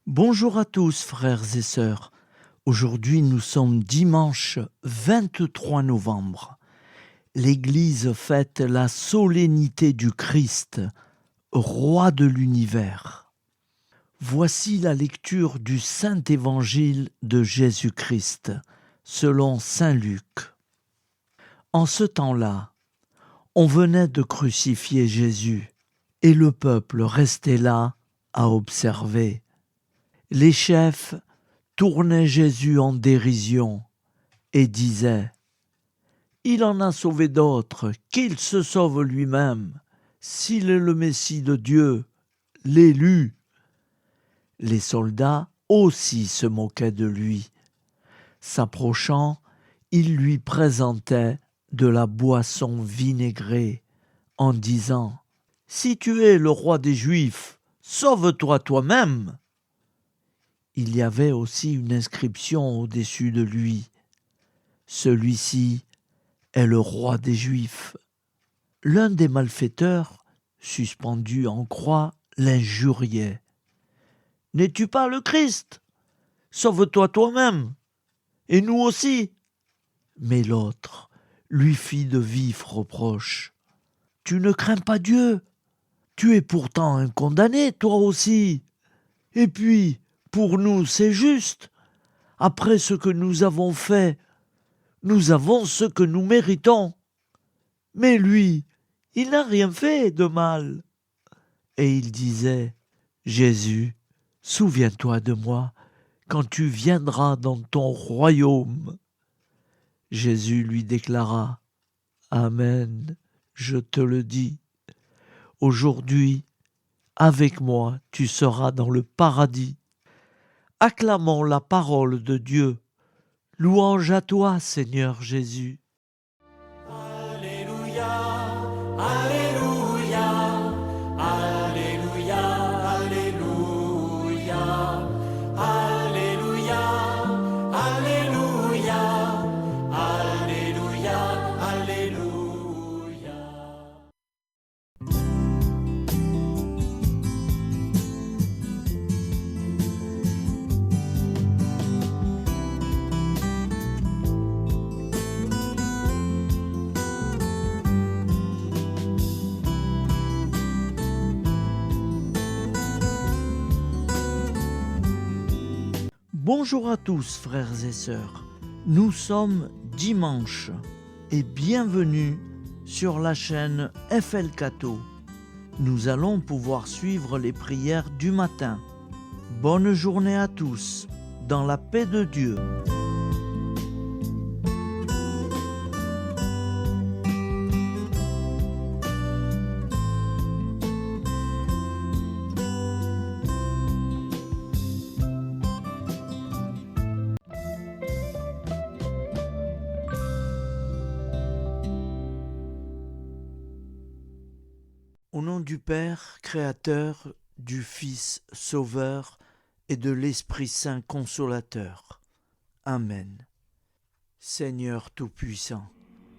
Bonjour à tous, frères et sœurs. Aujourd'hui, nous sommes dimanche 23 novembre. L'Église fête la solennité du Christ, roi de l'univers. Voici la lecture du Saint Évangile de Jésus-Christ, selon Saint Luc. En ce temps-là, on venait de crucifier Jésus, et le peuple restait là à observer. Les chefs tournaient Jésus en dérision et disaient « Il en a sauvé d'autres, qu'il se sauve lui-même, s'il est le Messie de Dieu, l'élu. » Les soldats aussi se moquaient de lui. S'approchant, ils lui présentaient de la boisson vinaigrée en disant « Si tu es le roi des Juifs, sauve-toi toi-même !» Il y avait aussi une inscription au-dessus de lui. Celui-ci est le roi des Juifs. L'un des malfaiteurs, suspendu en croix, l'injuriait. N'es-tu pas le Christ? Sauve-toi toi-même, et nous aussi. Mais l'autre lui fit de vifs reproches. Tu ne crains pas Dieu? Tu es pourtant un condamné, toi aussi. Et puis, pour nous, c'est juste. Après ce que nous avons fait, nous avons ce que nous méritons. Mais lui, il n'a rien fait de mal. Et il disait, Jésus, souviens-toi de moi quand tu viendras dans ton royaume. Jésus lui déclara, Amen, je te le dis. Aujourd'hui, avec moi, tu seras dans le paradis. Acclamons la parole de Dieu. Louange à toi, Seigneur Jésus. Alléluia, Alléluia, Alléluia, Alléluia, Alléluia, Alléluia, Alléluia, Alléluia. Bonjour à tous, frères et sœurs. Nous sommes dimanche et bienvenue sur la chaîne FL Cato. Nous allons pouvoir suivre les prières du matin. Bonne journée à tous, dans la paix de Dieu. Au nom du Père, Créateur, du Fils, Sauveur et de l'Esprit Saint Consolateur. Amen. Seigneur Tout-Puissant,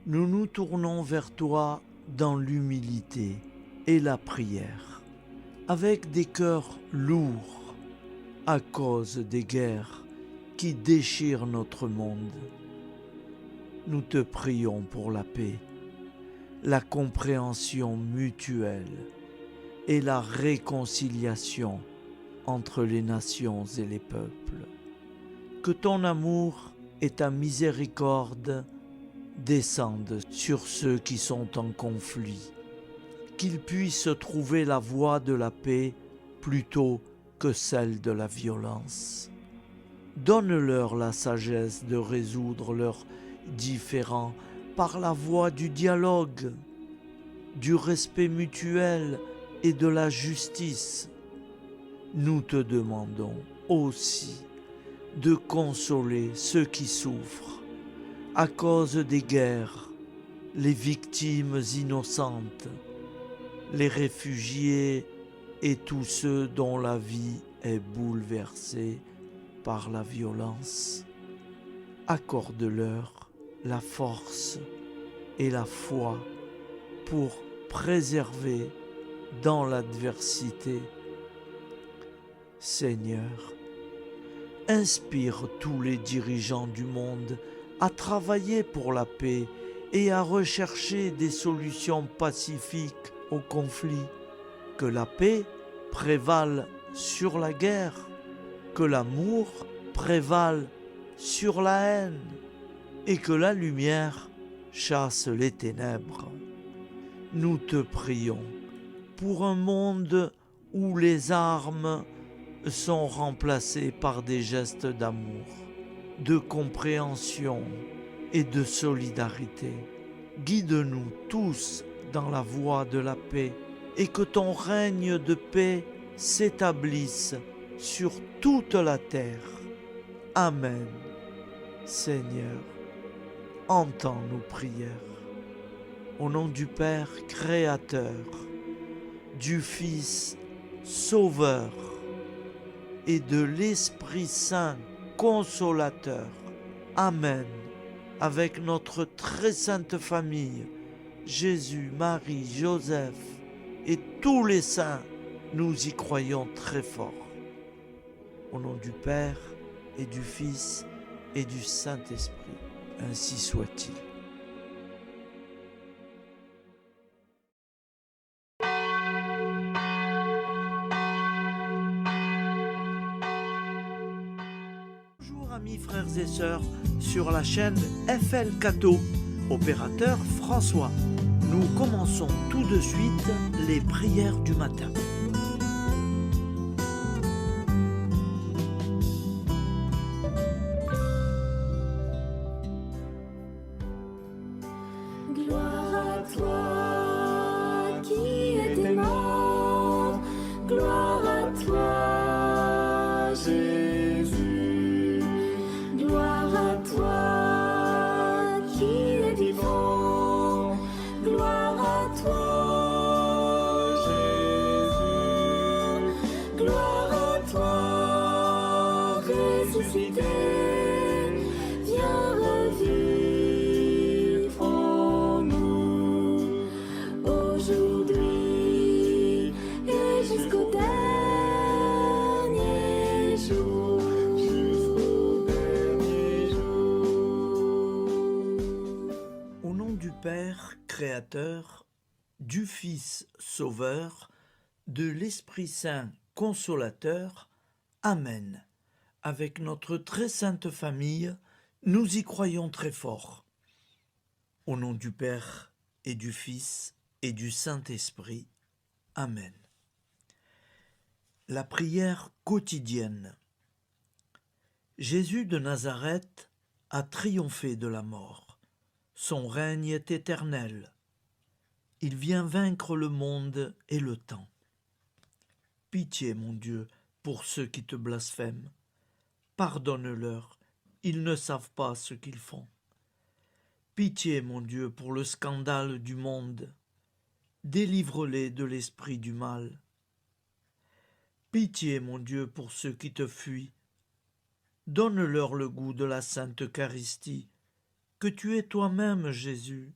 nous nous tournons vers toi dans l'humilité et la prière, avec des cœurs lourds à cause des guerres qui déchirent notre monde. Nous te prions pour la paix, la compréhension mutuelle et la réconciliation entre les nations et les peuples. Que ton amour et ta miséricorde descendent sur ceux qui sont en conflit, qu'ils puissent trouver la voie de la paix plutôt que celle de la violence. Donne-leur la sagesse de résoudre leurs différends par la voie du dialogue, du respect mutuel et de la justice. Nous te demandons aussi de consoler ceux qui souffrent à cause des guerres, les victimes innocentes, les réfugiés et tous ceux dont la vie est bouleversée par la violence. Accorde-leur la force et la foi pour préserver dans l'adversité. Seigneur, Inspire tous les dirigeants du monde à travailler pour la paix et à rechercher des solutions pacifiques aux conflits. Que la paix prévale sur la guerre, que l'amour prévale sur la haine et que la lumière chasse les ténèbres. Nous te prions pour un monde où les armes sont remplacées par des gestes d'amour, de compréhension et de solidarité. Guide-nous tous dans la voie de la paix et que ton règne de paix s'établisse sur toute la terre. Amen. Seigneur, entends nos prières. Au nom du Père Créateur, du Fils Sauveur et de l'Esprit Saint Consolateur. Amen. Avec notre très sainte famille, Jésus, Marie, Joseph et tous les saints, nous y croyons très fort. Au nom du Père et du Fils et du Saint-Esprit, ainsi soit-il. Bonjour amis frères et sœurs sur la chaîne FL Cato, opérateur François. Nous commençons tout de suite les prières du matin. Gloire à toi qui es mort, gloire à toi Jésus, gloire à toi qui es vivant, gloire à toi Jésus, gloire à toi ressuscité, viens revivre en nous aujourd'hui et jusqu'au dernier jour. Au nom du Père Créateur, du Fils Sauveur, de l'Esprit Saint Consolateur. Amen. Avec notre très sainte famille, nous y croyons très fort. Au nom du Père et du Fils et du Saint-Esprit. Amen. La prière quotidienne. Jésus de Nazareth a triomphé de la mort. Son règne est éternel. Il vient vaincre le monde et le temps. Pitié, mon Dieu, pour ceux qui te blasphèment. Pardonne-leur, ils ne savent pas ce qu'ils font. Pitié, mon Dieu, pour le scandale du monde. Délivre-les de l'esprit du mal. Pitié, mon Dieu, pour ceux qui te fuient. Donne-leur le goût de la Sainte Eucharistie, que tu es toi-même, Jésus.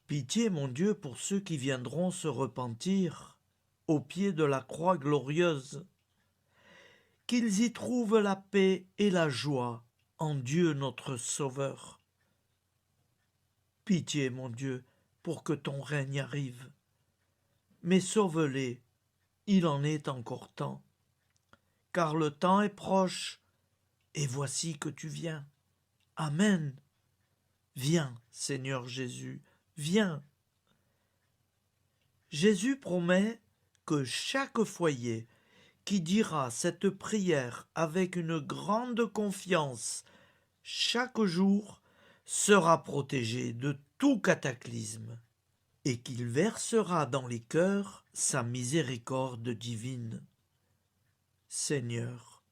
Pitié, mon Dieu, pour ceux qui viendront se repentir au pied de la croix glorieuse, qu'ils y trouvent la paix et la joie en Dieu notre Sauveur. Pitié, mon Dieu, pour que ton règne arrive. Mais sauve-les, il en est encore temps, car le temps est proche, et voici que tu viens. Amen. Viens, Seigneur Jésus, viens. Jésus promet que chaque foyer qui dira cette prière avec une grande confiance chaque jour sera protégé de tout cataclysme et qu'il versera dans les cœurs sa miséricorde divine. Seigneur,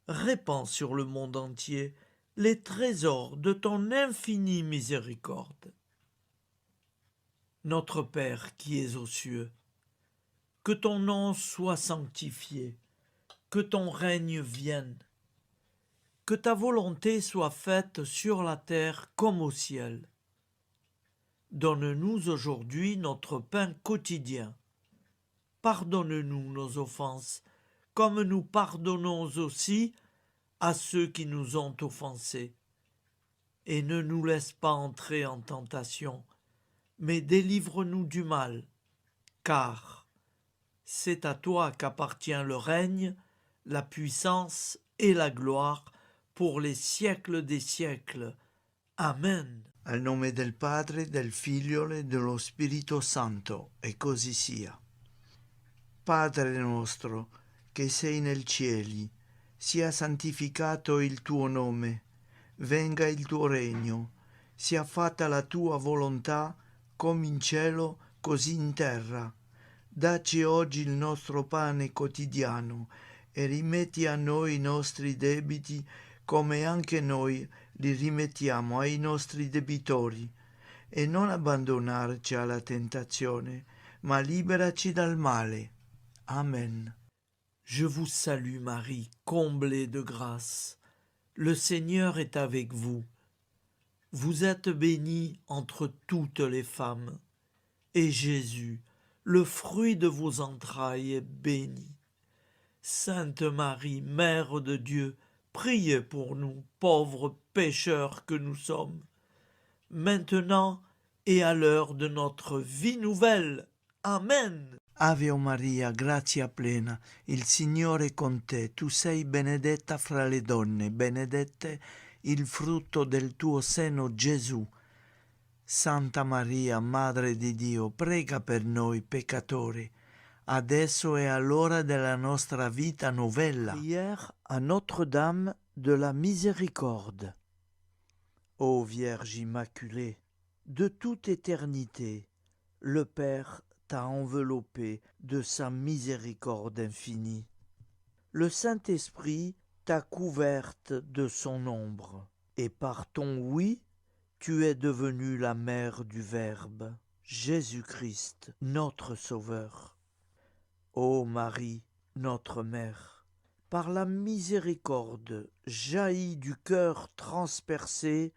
répands sur le monde entier les trésors de ton infinie miséricorde. Notre Père qui es aux cieux, que ton nom soit sanctifié, que ton règne vienne, que ta volonté soit faite sur la terre comme au ciel. Donne-nous aujourd'hui notre pain quotidien. Pardonne-nous nos offenses, comme nous pardonnons aussi à ceux qui nous ont offensés. Et ne nous laisse pas entrer en tentation, mais délivre-nous du mal, car c'est à toi qu'appartient le règne, la puissance et la gloire pour les siècles des siècles. Amen. Al nome del Padre, del Figlio e dello Spirito Santo, e così sia. Padre nostro, che sei nel cieli, sia santificato il tuo nome, venga il tuo regno, sia fatta la tua volontà, come in cielo, così in terra. Dacci oggi il nostro pane quotidiano e rimetti a noi i nostri debiti, come anche noi li rimettiamo ai nostri debitori, e non abbandonarci alla tentazione, ma liberaci dal male. Amen. Je vous salue Marie, comblée de grâce. Le Seigneur est avec vous. Vous êtes bénie entre toutes les femmes, et Jésus, le fruit de vos entrailles, est béni. Sainte Marie, Mère de Dieu, priez pour nous, pauvres pécheurs que nous sommes, maintenant et à l'heure de notre vie nouvelle. Amen. Ave Maria, grazia plena, il Signore è con te, tu sei benedetta fra le donne, benedetto il frutto del tuo seno, Gesù. Santa Maria, Madre di Dio, prega per noi peccatori, adesso e all'ora della nostra vita novella. Prière à Notre-Dame de la Miséricorde. Ô Vierge Immaculée, de toute éternité, le Père t'a enveloppé de sa miséricorde infinie. Le Saint-Esprit t'a couverte de son ombre, et par ton oui, tu es devenue la mère du Verbe, Jésus-Christ, notre Sauveur. Ô Marie, notre Mère, par la miséricorde jaillie du cœur transpercé,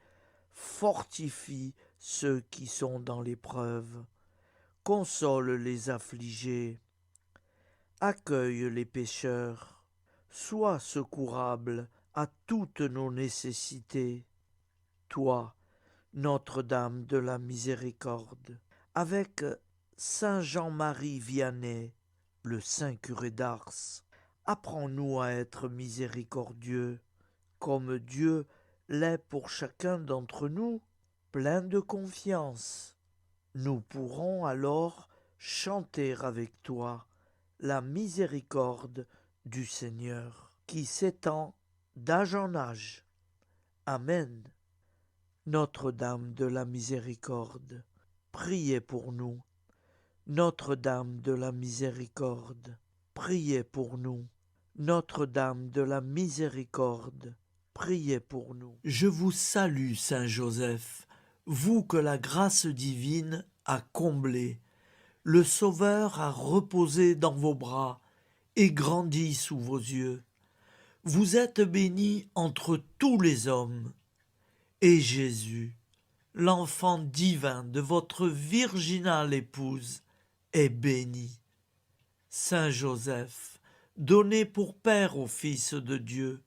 fortifie ceux qui sont dans l'épreuve, console les affligés, accueille les pécheurs, sois secourable à toutes nos nécessités. Toi, Notre-Dame de la Miséricorde, avec Saint Jean-Marie Vianney, le saint curé d'Ars, apprends-nous à être miséricordieux, comme Dieu l'est pour chacun d'entre nous, plein de confiance. Nous pourrons alors chanter avec toi la miséricorde du Seigneur, qui s'étend d'âge en âge. Amen. Notre-Dame de la Miséricorde, priez pour nous. Notre-Dame de la Miséricorde, priez pour nous. Notre-Dame de la Miséricorde, priez pour nous. Je vous salue, Saint Joseph, vous que la grâce divine a comblé. Le Sauveur a reposé dans vos bras et grandi sous vos yeux. Vous êtes béni entre tous les hommes. Et Jésus, l'enfant divin de votre virginale épouse, est béni. Saint Joseph, donné pour Père au Fils de Dieu,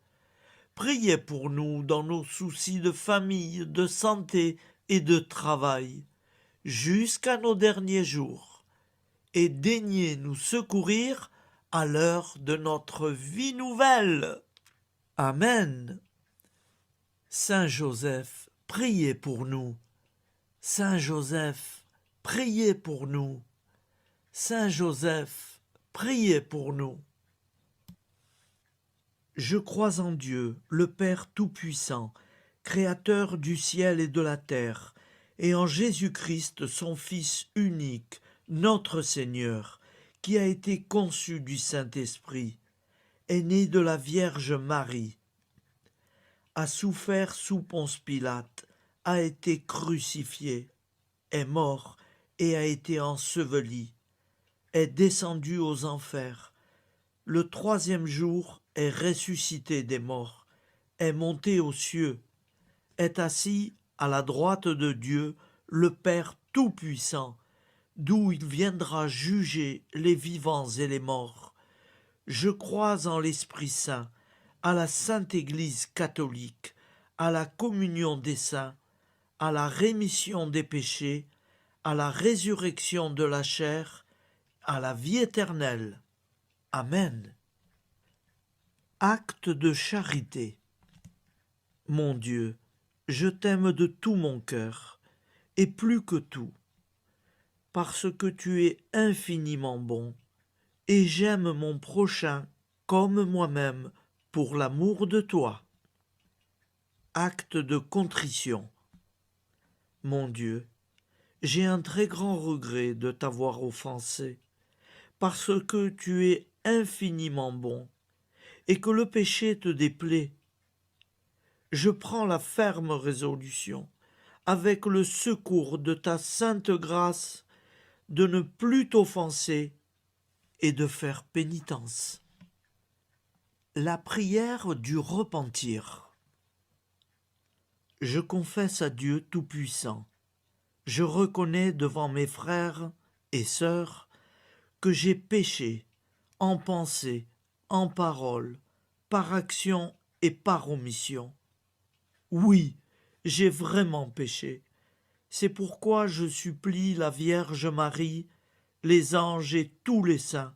priez pour nous dans nos soucis de famille, de santé et de travail, jusqu'à nos derniers jours, et daignez nous secourir à l'heure de notre vie nouvelle. Amen. Saint Joseph, priez pour nous. Saint Joseph, priez pour nous. Saint Joseph, priez pour nous. Je crois en Dieu, le Père Tout-Puissant, Créateur du ciel et de la terre, et en Jésus-Christ, son Fils unique, notre Seigneur, qui a été conçu du Saint-Esprit, est né de la Vierge Marie, a souffert sous Ponce Pilate, a été crucifié, est mort et a été enseveli, est descendu aux enfers, le troisième jour est ressuscité des morts, est monté aux cieux, est assis à la droite de Dieu, le Père Tout-Puissant, d'où il viendra juger les vivants et les morts. Je crois en l'Esprit Saint, à la Sainte Église catholique, à la communion des saints, à la rémission des péchés, à la résurrection de la chair, à la vie éternelle. Amen. Acte de charité. Mon Dieu, je t'aime de tout mon cœur, et plus que tout, parce que tu es infiniment bon, et j'aime mon prochain comme moi-même pour l'amour de toi. Acte de contrition. Mon Dieu, j'ai un très grand regret de t'avoir offensé, parce que tu es infiniment bon, et que le péché te déplaît. Je prends la ferme résolution, avec le secours de ta sainte grâce, de ne plus t'offenser et de faire pénitence. La prière du repentir. Je confesse à Dieu Tout-Puissant. Je reconnais devant mes frères et sœurs que j'ai péché en pensée, en parole, par action et par omission. Oui, j'ai vraiment péché. C'est pourquoi je supplie la Vierge Marie, les anges et tous les saints,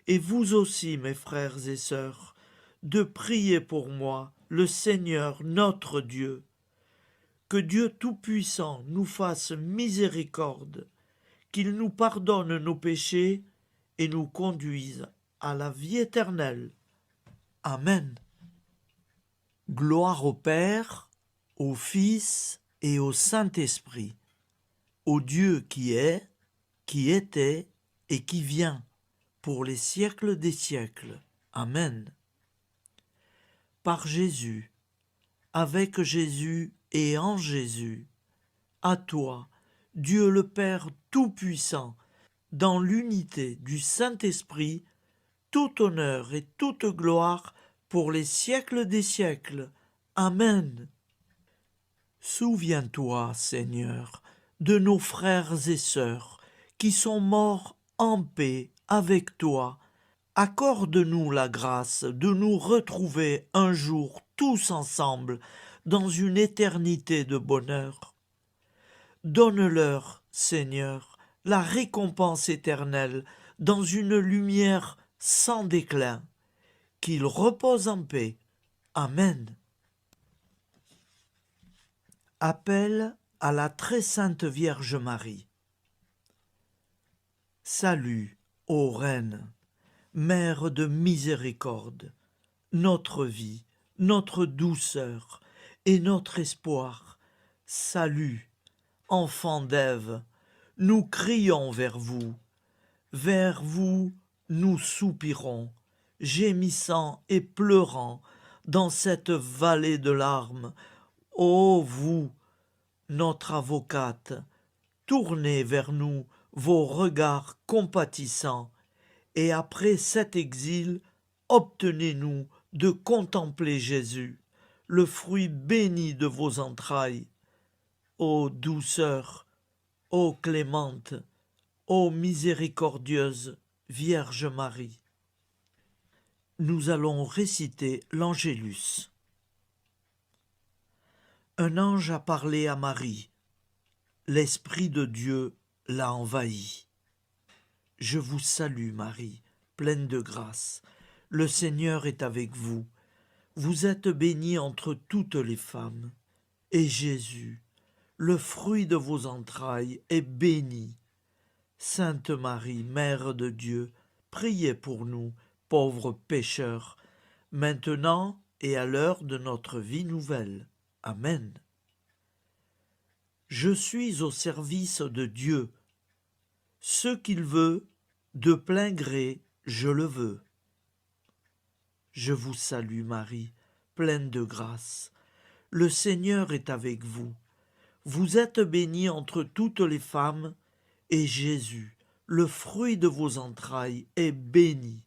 et vous aussi, mes frères et sœurs, de prier pour moi, le Seigneur notre Dieu. Que Dieu Tout-Puissant nous fasse miséricorde, qu'il nous pardonne nos péchés et nous conduise à la vie éternelle. Amen. Gloire au Père, au Fils et au Saint-Esprit, au Dieu qui est, qui était et qui vient, pour les siècles des siècles. Amen. Par Jésus, avec Jésus et en Jésus, à toi, Dieu le Père Tout-Puissant, dans l'unité du Saint-Esprit, tout honneur et toute gloire pour les siècles des siècles. Amen. Souviens-toi, Seigneur, de nos frères et sœurs qui sont morts en paix avec toi. Accorde-nous la grâce de nous retrouver un jour tous ensemble dans une éternité de bonheur. Donne-leur, Seigneur, la récompense éternelle dans une lumière sans déclin. Qu'ils reposent en paix. Amen. Appel à la très sainte Vierge Marie. Salut, ô Reine, Mère de miséricorde, notre vie, notre douceur et notre espoir. Salut, enfant d'Ève, nous crions vers vous nous soupirons, gémissant et pleurant dans cette vallée de larmes. Ô vous, notre avocate, tournez vers nous vos regards compatissants, et après cet exil, obtenez-nous de contempler Jésus, le fruit béni de vos entrailles. Ô douceur, ô clémente, ô miséricordieuse Vierge Marie. Nous allons réciter l'Angélus. Un ange a parlé à Marie. L'Esprit de Dieu l'a envahie. Je vous salue, Marie, pleine de grâce. Le Seigneur est avec vous. Vous êtes bénie entre toutes les femmes. Et Jésus, le fruit de vos entrailles, est béni. Sainte Marie, Mère de Dieu, priez pour nous, pauvres pécheurs, maintenant et à l'heure de notre vie nouvelle. Amen. Je suis au service de Dieu. Ce qu'il veut, de plein gré, je le veux. Je vous salue, Marie, pleine de grâce. Le Seigneur est avec vous. Vous êtes bénie entre toutes les femmes, et Jésus, le fruit de vos entrailles, est béni.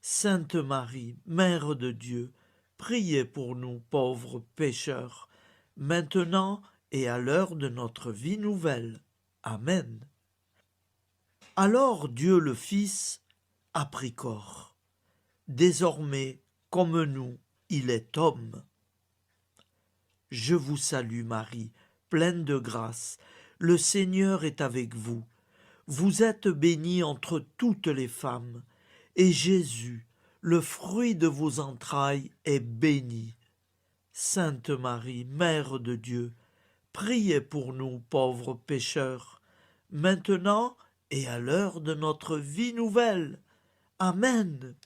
Sainte Marie, Mère de Dieu, priez pour nous pauvres pécheurs, maintenant et à l'heure de notre vie nouvelle. Amen. Alors Dieu le Fils a pris corps. désormais, comme nous, il est homme. Je vous salue Marie, pleine de grâce. Le Seigneur est avec vous. Vous êtes bénie entre toutes les femmes, et Jésus, le fruit de vos entrailles, est béni. Sainte Marie, Mère de Dieu, priez pour nous pauvres pécheurs, maintenant et à l'heure de notre vie nouvelle. Amen.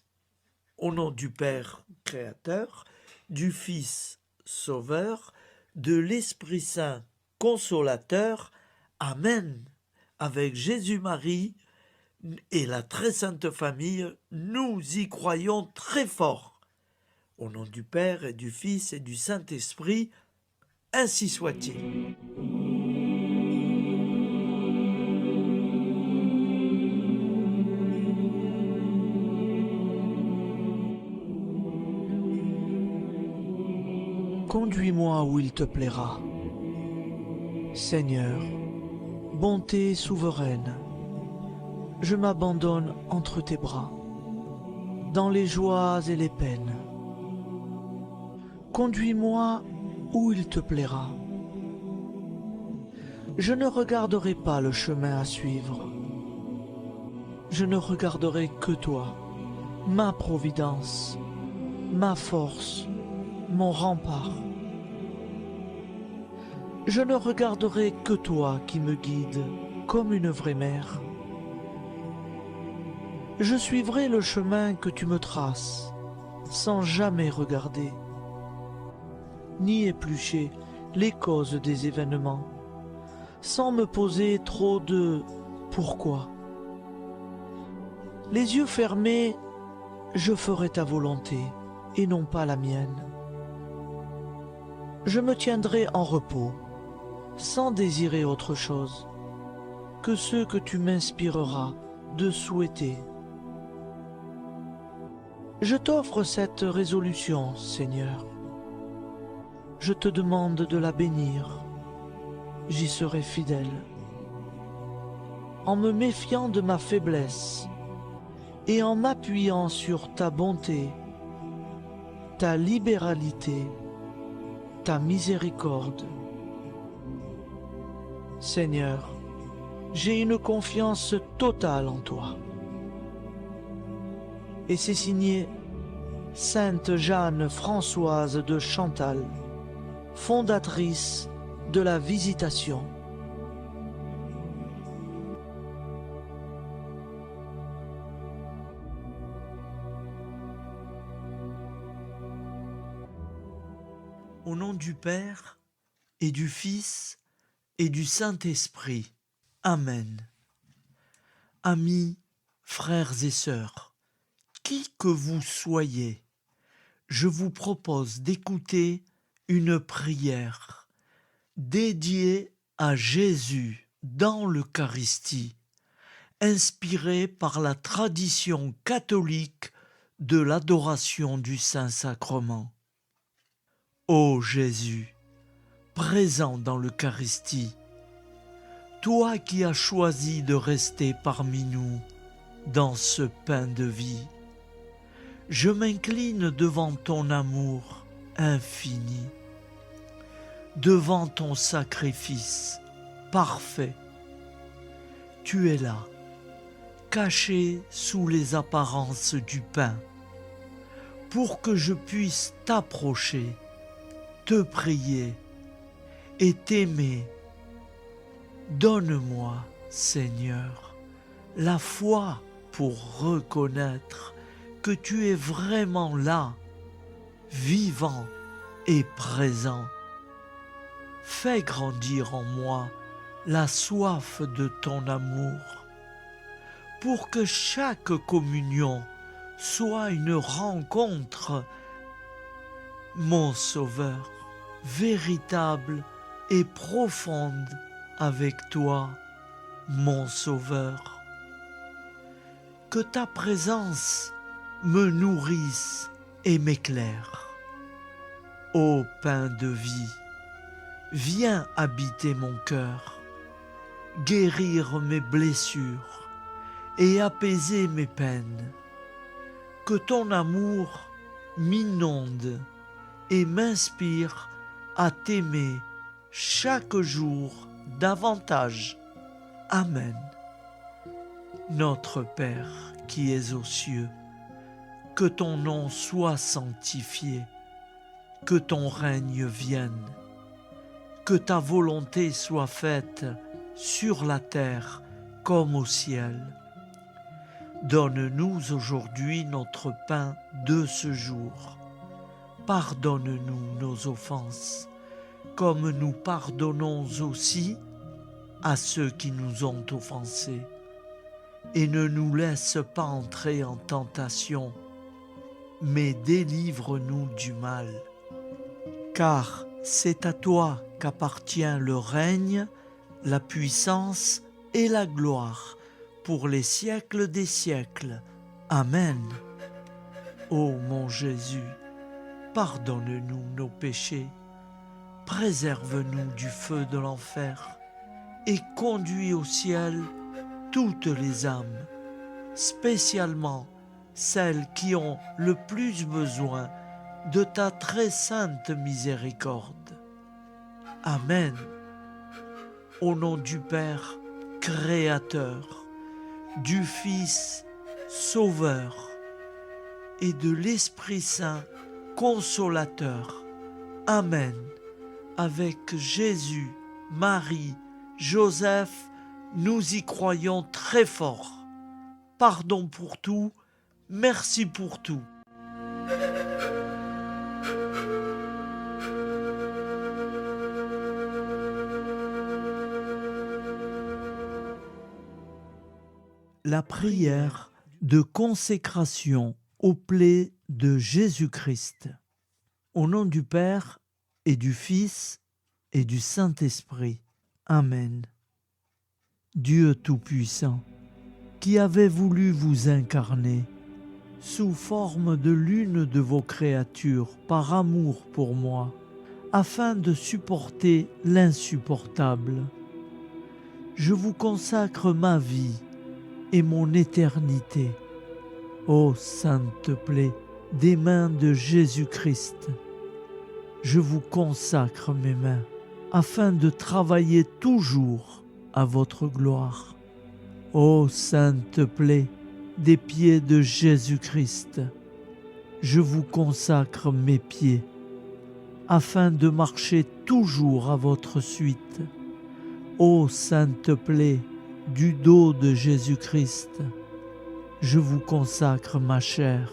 Au nom du Père Créateur, du Fils Sauveur, de l'Esprit Saint Consolateur. Amen. Avec Jésus-Marie et la très sainte famille, nous y croyons très fort. Au nom du Père et du Fils et du Saint-Esprit, ainsi soit-il. Conduis-moi où il te plaira. Seigneur, bonté souveraine, je m'abandonne entre tes bras, dans les joies et les peines. Conduis-moi où il te plaira. Je ne regarderai pas le chemin à suivre. Je ne regarderai que toi, ma providence, ma force, mon rempart. Je ne regarderai que toi qui me guides comme une vraie mère. Je suivrai le chemin que tu me traces, sans jamais regarder, ni éplucher les causes des événements, sans me poser trop de « pourquoi ». Les yeux fermés, je ferai ta volonté et non pas la mienne. Je me tiendrai en repos, sans désirer autre chose que ce que tu m'inspireras de souhaiter. Je t'offre cette résolution, Seigneur. Je te demande de la bénir. J'y serai fidèle. En me méfiant de ma faiblesse et en m'appuyant sur ta bonté, ta libéralité, ta miséricorde. Seigneur, j'ai une confiance totale en toi. Et c'est signé Sainte Jeanne Françoise de Chantal, fondatrice de la Visitation. Au nom du Père et du Fils et du Saint-Esprit. Amen. Amis, frères et sœurs, qui que vous soyez, je vous propose d'écouter une prière dédiée à Jésus dans l'Eucharistie, inspirée par la tradition catholique de l'adoration du Saint-Sacrement. Ô Jésus, présent dans l'Eucharistie, toi qui as choisi de rester parmi nous dans ce pain de vie, je m'incline devant ton amour infini, devant ton sacrifice parfait. Tu es là, caché sous les apparences du pain, pour que je puisse t'approcher, te prier et t'aimer. Donne-moi, Seigneur, la foi pour reconnaître que tu es vraiment là, vivant et présent. Fais grandir en moi la soif de ton amour, pour que chaque communion soit une rencontre, mon Sauveur, véritable et profonde avec toi, mon Sauveur. Que ta présence me nourrisse et m'éclaire. Ô pain de vie, viens habiter mon cœur, guérir mes blessures et apaiser mes peines. Que ton amour m'inonde et m'inspire à t'aimer chaque jour davantage. Amen. Notre Père qui es aux cieux, que ton nom soit sanctifié, que ton règne vienne, que ta volonté soit faite sur la terre comme au ciel. Donne-nous aujourd'hui notre pain de ce jour. Pardonne-nous nos offenses, comme nous pardonnons aussi à ceux qui nous ont offensés. Et ne nous laisse pas entrer en tentation, mais délivre-nous du mal. Car c'est à toi qu'appartient le règne, la puissance et la gloire pour les siècles des siècles. Amen. Ô mon Jésus, pardonne-nous nos péchés, préserve-nous du feu de l'enfer et conduis au ciel toutes les âmes, spécialement celles qui ont le plus besoin de ta très sainte miséricorde. Amen. Au nom du Père Créateur, du Fils Sauveur et de l'Esprit Saint Consolateur. Amen. Avec Jésus, Marie, Joseph, nous y croyons très fort. Pardon pour tout, merci pour tout. La prière de consécration aux plaies de Jésus-Christ. Au nom du Père et du Fils et du Saint-Esprit. Amen. Dieu Tout-Puissant, qui avez voulu vous incarner sous forme de l'une de vos créatures par amour pour moi, afin de supporter l'insupportable, je vous consacre ma vie et mon éternité. Ô sainte plaie des mains de Jésus-Christ, je vous consacre mes mains, afin de travailler toujours à votre gloire. Ô sainte plaie des pieds de Jésus-Christ, je vous consacre mes pieds, afin de marcher toujours à votre suite. Ô sainte plaie du dos de Jésus-Christ, je vous consacre ma chair,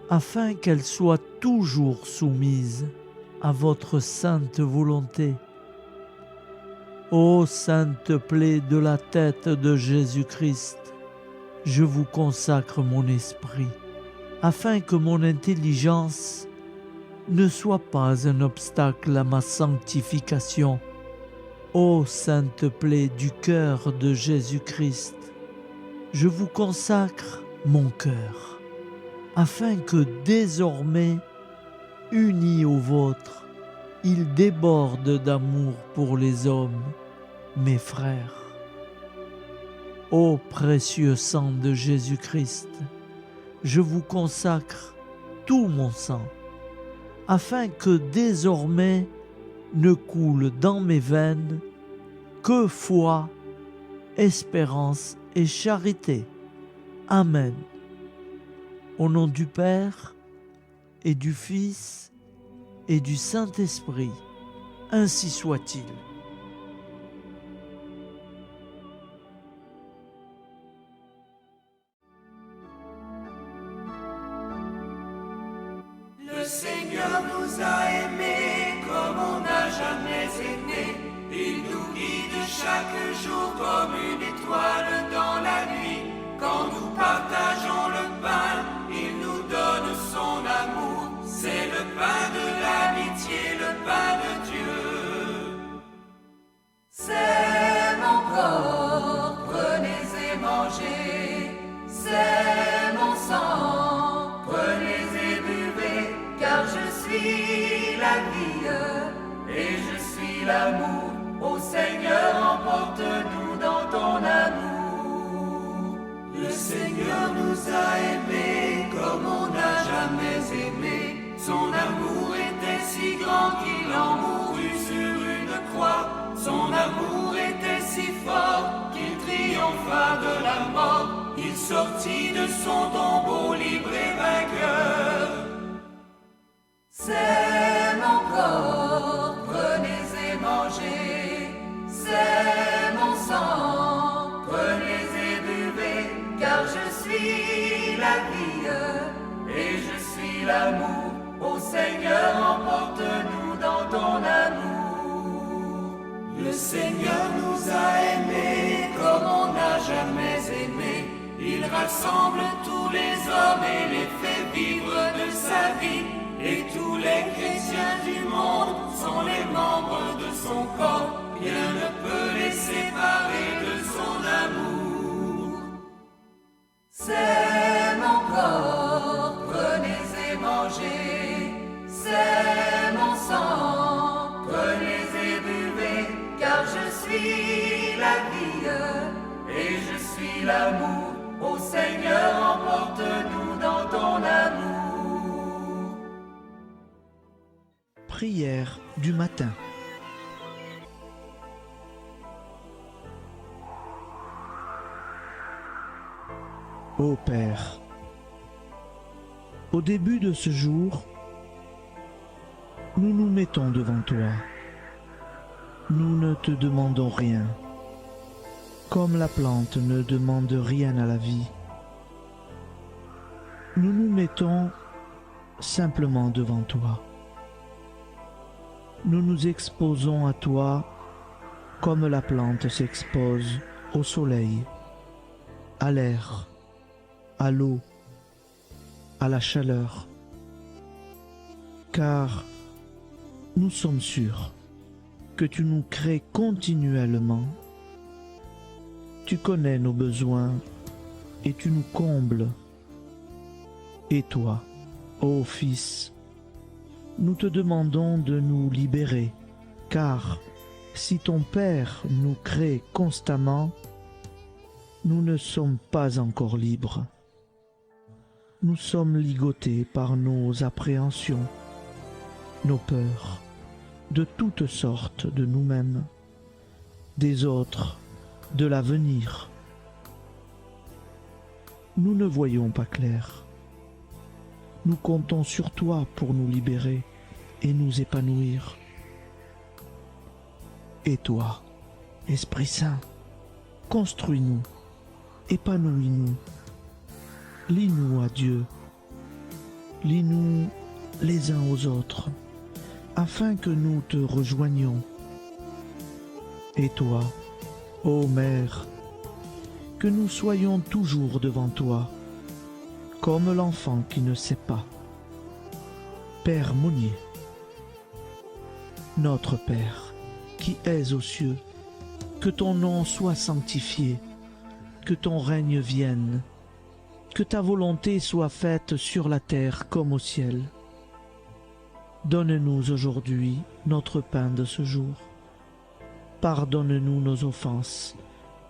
afin qu'elle soit toujours soumise à votre sainte volonté. Ô sainte plaie de la tête de Jésus-Christ, je vous consacre mon esprit, afin que mon intelligence ne soit pas un obstacle à ma sanctification. Ô sainte plaie du cœur de Jésus-Christ, je vous consacre mon cœur, afin que désormais, uni au vôtre, il déborde d'amour pour les hommes, mes frères. Ô précieux sang de Jésus-Christ, je vous consacre tout mon sang, afin que désormais ne coule dans mes veines que foi, espérance et charité. Amen. Au nom du Père et du Fils et du Saint-Esprit, ainsi soit-il. Le Seigneur nous a aimés comme on n'a jamais aimé. Il nous guide chaque jour comme une étoile dans la nuit. Quand nous partageons le pain, il nous donne son amour. C'est le pain de l'amitié, le pain de Dieu. C'est mon corps, prenez et mangez. C'est mon sang, prenez et buvez. Car je suis la vie et je suis l'amour. Ô Seigneur, emporte-nous dans ton amour. Le Seigneur nous a aimés jamais aimé. Son amour était si grand qu'il en mourut sur une croix. Son amour était si fort qu'il triompha de la mort. Il sortit de son tombeau libre et vainqueur. C'est mon corps, prenez et mangez. C'est mon sang, prenez et buvez. Car je suis la vie et je suis l'amour. Ô Seigneur, emporte-nous dans ton amour. Le Seigneur nous a aimés comme on n'a jamais aimé. Il rassemble tous les hommes et les fait vivre de sa vie. Et tous les chrétiens du monde sont les membres de son corps. Rien ne peut les séparer de son amour. C'est mon corps, prenez et mangez. C'est mon sang, prenez et buvez. Car je suis la vie et je suis l'amour. Ô Seigneur, emporte-nous dans ton amour. Prière du matin. Ô Père, au début de ce jour, nous nous mettons devant toi. Nous ne te demandons rien, comme la plante ne demande rien à la vie. Nous nous mettons simplement devant toi. Nous nous exposons à toi comme la plante s'expose au soleil, à l'air, à l'eau, à la chaleur. Car nous sommes sûrs que tu nous crées continuellement. Tu connais nos besoins et tu nous combles. Et toi, ô Fils, nous te demandons de nous libérer, car si ton Père nous crée constamment, nous ne sommes pas encore libres. Nous sommes ligotés par nos appréhensions, nos peurs, de toutes sortes de nous-mêmes, des autres, de l'avenir. Nous ne voyons pas clair. Nous comptons sur toi pour nous libérer et nous épanouir. Et toi, Esprit Saint, construis-nous, épanouis-nous, lie-nous à Dieu, lie-nous les uns aux autres, afin que nous te rejoignions. Et toi, ô Mère, que nous soyons toujours devant toi, comme l'enfant qui ne sait pas. Père Monnier, notre Père, qui es aux cieux, que ton nom soit sanctifié, que ton règne vienne, que ta volonté soit faite sur la terre comme au ciel. Donne-nous aujourd'hui notre pain de ce jour. Pardonne-nous nos offenses,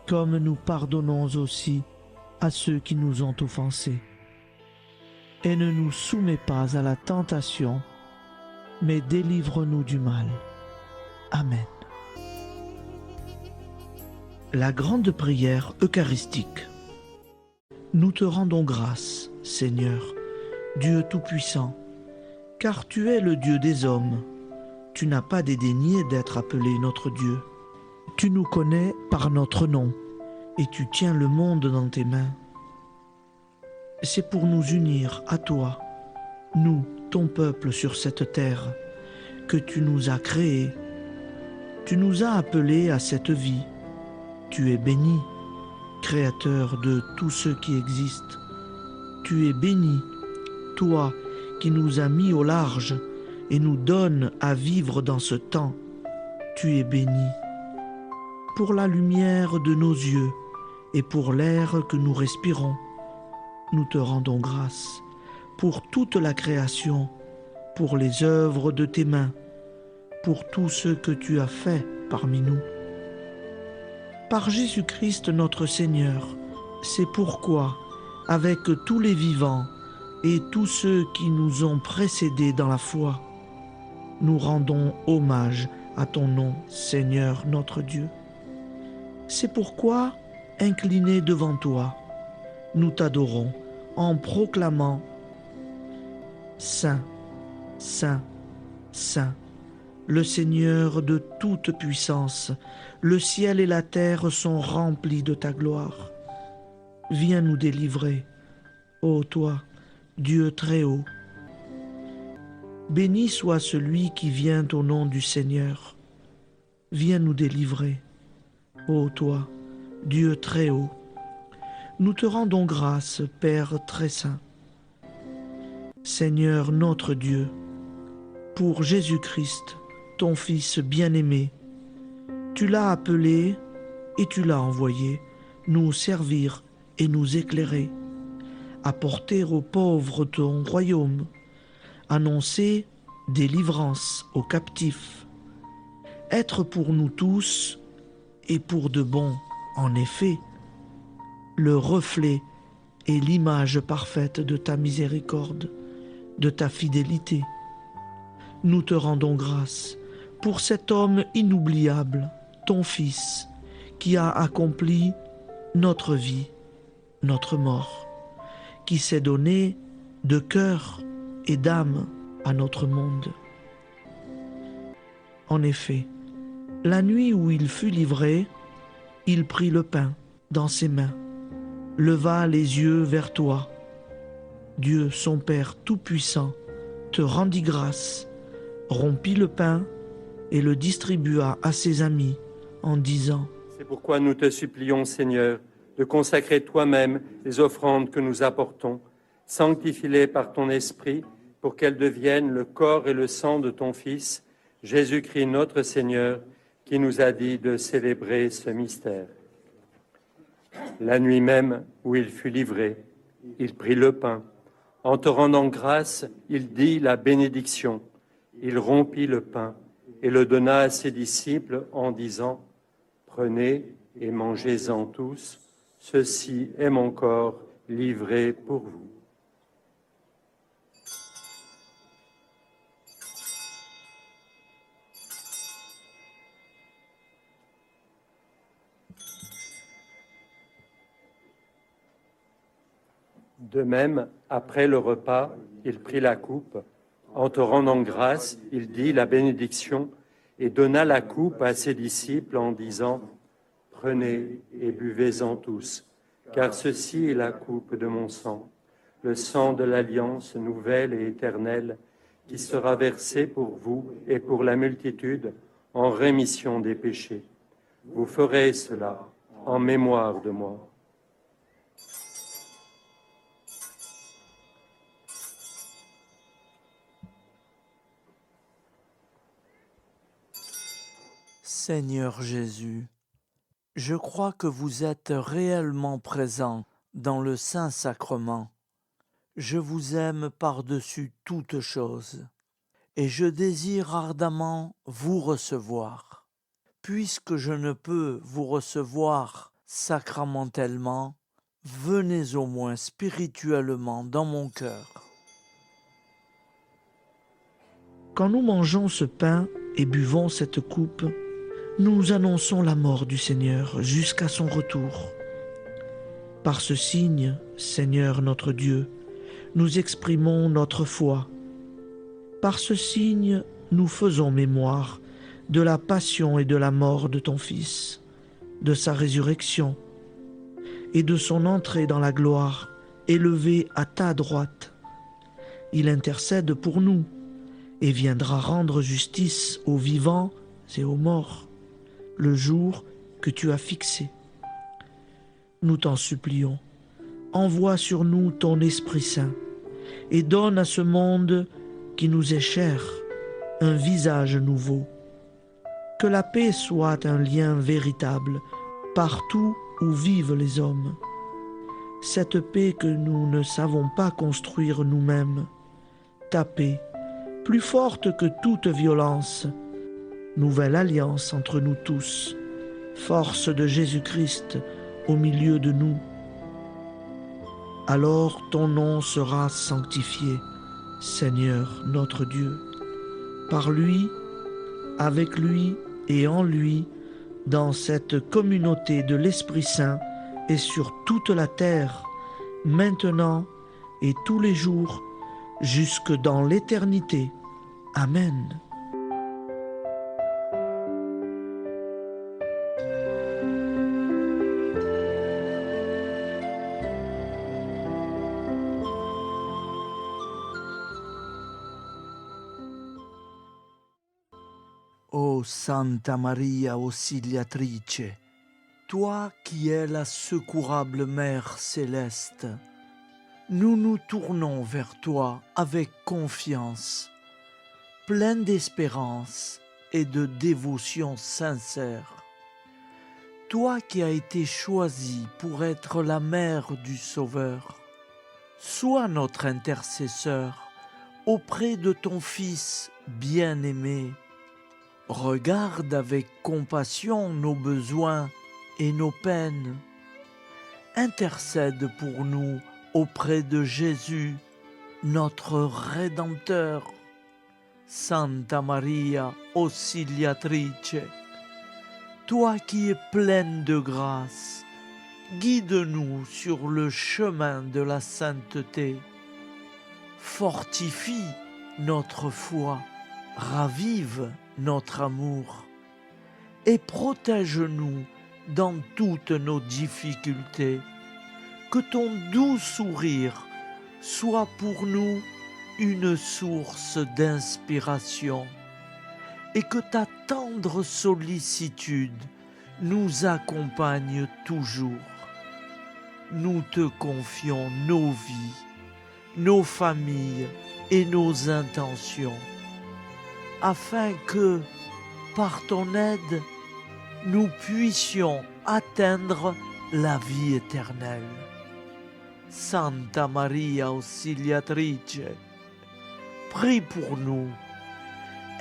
comme nous pardonnons aussi à ceux qui nous ont offensés. Et ne nous soumets pas à la tentation, mais délivre-nous du mal. Amen. La grande prière eucharistique. Nous te rendons grâce, Seigneur, Dieu Tout-Puissant, car tu es le Dieu des hommes. Tu n'as pas dédaigné d'être appelé notre Dieu. Tu nous connais par notre nom, et tu tiens le monde dans tes mains. C'est pour nous unir à toi, nous, ton peuple sur cette terre, que tu nous as créés. Tu nous as appelés à cette vie. Tu es béni, Créateur de tout ce qui existe. Tu es béni, toi qui nous as mis au large et nous donnes à vivre dans ce temps. Tu es béni. Pour la lumière de nos yeux et pour l'air que nous respirons, nous te rendons grâce. Pour toute la création, pour les œuvres de tes mains, pour tout ce que tu as fait parmi nous. Par Jésus-Christ notre Seigneur, c'est pourquoi, avec tous les vivants, et tous ceux qui nous ont précédés dans la foi, nous rendons hommage à ton nom, Seigneur notre Dieu. C'est pourquoi, inclinés devant toi, nous t'adorons en proclamant « Saint, Saint, Saint, le Seigneur de toute puissance, le ciel et la terre sont remplis de ta gloire. Viens nous délivrer, ô toi, Dieu très haut. Béni soit celui qui vient au nom du Seigneur. Viens nous délivrer, ô toi, Dieu très haut. Nous te rendons grâce, Père très saint. Seigneur notre Dieu, pour Jésus-Christ, ton Fils bien-aimé, tu l'as appelé et tu l'as envoyé nous servir et nous éclairer, apporter aux pauvres ton royaume, annoncer délivrance aux captifs, être pour nous tous et pour de bon, en effet, le reflet et l'image parfaite de ta miséricorde, de ta fidélité. Nous te rendons grâce pour cet homme inoubliable, ton Fils, qui a accompli notre vie, notre mort, qui s'est donné de cœur et d'âme à notre monde. En effet, la nuit où il fut livré, il prit le pain dans ses mains, leva les yeux vers toi. Dieu, son Père Tout-Puissant, te rendit grâce, rompit le pain et le distribua à ses amis en disant « C'est pourquoi nous te supplions, Seigneur, de consacrer toi-même les offrandes que nous apportons, sanctifie-les par ton Esprit, pour qu'elles deviennent le corps et le sang de ton Fils, Jésus-Christ notre Seigneur, qui nous a dit de célébrer ce mystère. La nuit même où il fut livré, il prit le pain. En te rendant grâce, il dit la bénédiction. Il rompit le pain et le donna à ses disciples en disant « Prenez et mangez-en tous, ceci est mon corps livré pour vous. » De même, après le repas, il prit la coupe. En te rendant grâce, il dit la bénédiction et donna la coupe à ses disciples en disant « Prenez et buvez-en tous, car ceci est la coupe de mon sang, le sang de l'alliance nouvelle et éternelle, qui sera versé pour vous et pour la multitude en rémission des péchés. Vous ferez cela en mémoire de moi. » Seigneur Jésus, je crois que vous êtes réellement présent dans le Saint-Sacrement. Je vous aime par-dessus toute chose et je désire ardemment vous recevoir. Puisque je ne peux vous recevoir sacramentellement, venez au moins spirituellement dans mon cœur. Quand nous mangeons ce pain et buvons cette coupe, nous annonçons la mort du Seigneur jusqu'à son retour. Par ce signe, Seigneur notre Dieu, nous exprimons notre foi. Par ce signe, nous faisons mémoire de la passion et de la mort de ton Fils, de sa résurrection et de son entrée dans la gloire, élevé à ta droite. Il intercède pour nous et viendra rendre justice aux vivants et aux morts, le jour que tu as fixé. Nous t'en supplions, envoie sur nous ton Esprit Saint et donne à ce monde qui nous est cher un visage nouveau. Que la paix soit un lien véritable partout où vivent les hommes. Cette paix que nous ne savons pas construire nous-mêmes, ta paix, plus forte que toute violence, nouvelle alliance entre nous tous, force de Jésus-Christ au milieu de nous. Alors ton nom sera sanctifié, Seigneur notre Dieu. Par lui, avec lui et en lui, dans cette communauté de l'Esprit Saint et sur toute la terre, maintenant et tous les jours, jusque dans l'éternité. Amen. Ô Santa Maria Auxiliatrice, toi qui es la secourable Mère céleste, nous nous tournons vers toi avec confiance, plein d'espérance et de dévotion sincère. Toi qui as été choisie pour être la mère du Sauveur, sois notre intercesseur auprès de ton Fils bien-aimé. Regarde avec compassion nos besoins et nos peines. Intercède pour nous auprès de Jésus, notre Rédempteur. Santa Maria Auxiliatrice, toi qui es pleine de grâce, guide-nous sur le chemin de la sainteté. Fortifie notre foi, ravive notre amour et protège-nous dans toutes nos difficultés. Que ton doux sourire soit pour nous une source d'inspiration et que ta tendre sollicitude nous accompagne toujours. Nous te confions nos vies, nos familles et nos intentions, afin que, par ton aide, nous puissions atteindre la vie éternelle. Santa Maria Auxiliatrice, prie pour nous,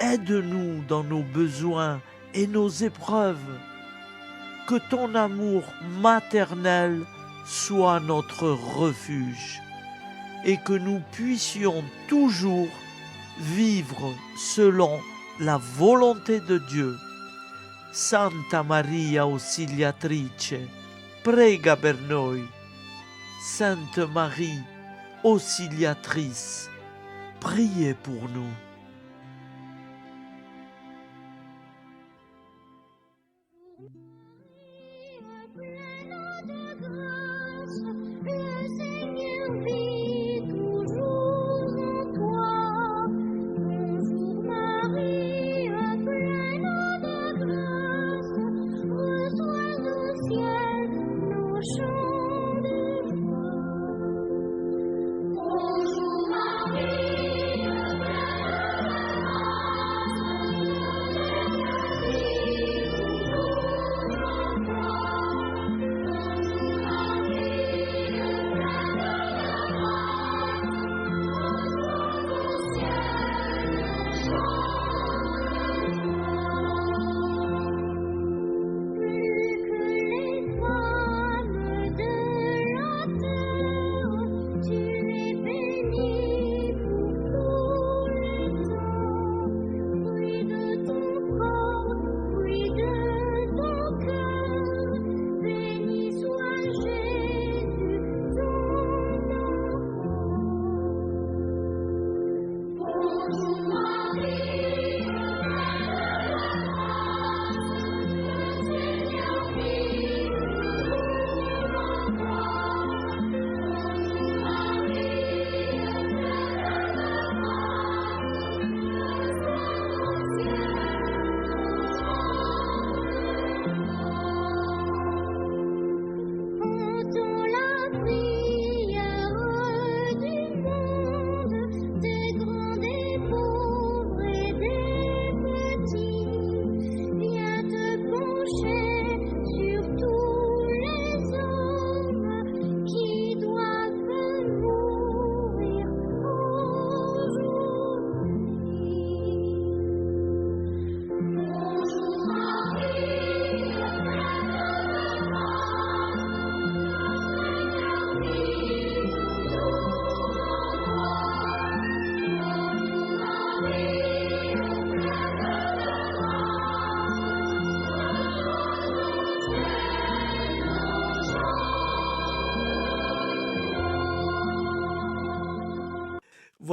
aide-nous dans nos besoins et nos épreuves, que ton amour maternel soit notre refuge et que nous puissions toujours vivre selon la volonté de Dieu. Santa Maria Auxiliatrice, prega per noi. Sainte Marie, Auxiliatrice, priez pour nous.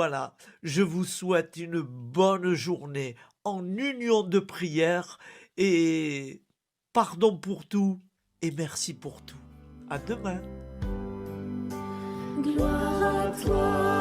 Voilà, je vous souhaite une bonne journée en union de prière et pardon pour tout et merci pour tout. À demain. Gloire à toi,